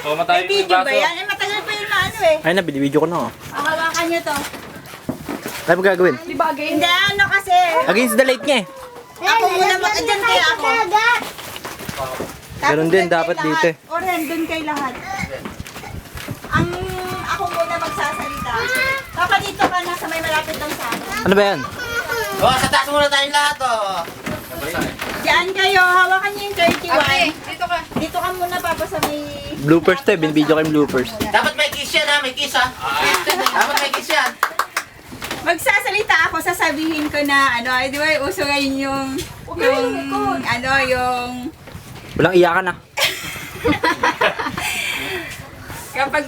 Oh, matayo May yung video ba baso. yan? Eh, matagal pa yung ano eh. Ay na, binibideo ko na. Hawakan nyo to. Ano ba gagawin? Hindi, ano kasi. Against the light niya eh. Ako muna dyan kaya ako. Ganun din dapat lahat. dito eh. O rin, dun kay lahat. Ang ako muna magsasalita. Papa, dito ka na sa may malapit lang sa akin. Ano ba yan? Oh, sa taas muna tayong lahat, oh. Diyan kayo, hawakan niyo yung 31. Okay, dito ka. Dito ka muna, Papa, sa may... Bloopers to eh. Binibideo ko yung bloopers. Dapat may kiss yan, ha? May kiss, ha? Dapat may kiss yan. Magsasalita ako, sasabihin ko na, ano, di ba, uso ngayon yung Walang iyakan ah. kapag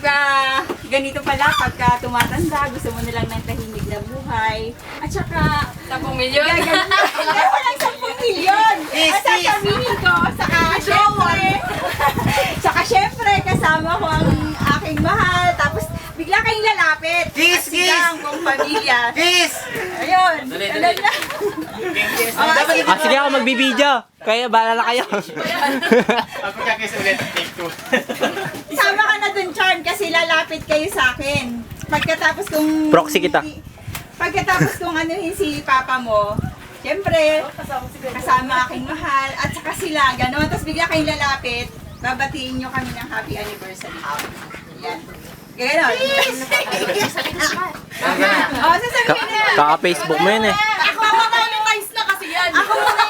ganito pala, pagka tumatanda, gusto mo nilang ng tahimik na buhay. At saka, 10 milyon. hindi, walang 10 milyon. At sasabihin ko, saka syempre, kasama ko ang aking mahal. Tapos, bigla kayong lalapit. Kiss, At sigang buong pamilya. Kiss! Ayun. Dali, Ano dali. na? Oh, Ah, sige ako magbibideo. Kaya bahala na kayo. Ako kakiss ulit. Take 2. sama ka na dun, Charm, kasi lalapit kayo sa akin. Pagkatapos kung... Proxy kita. Pagkatapos kung anuhin si Papa mo, siyempre, kasama aking mahal, at saka sila, gano'n. Tapos bigla kayong lalapit, babatiin nyo kami ng happy anniversary. Yan. Gano'n. Oh, sasabihin na. Kaka-Facebook mo yun eh. Ako mamamalize na kasi yan. Ako muna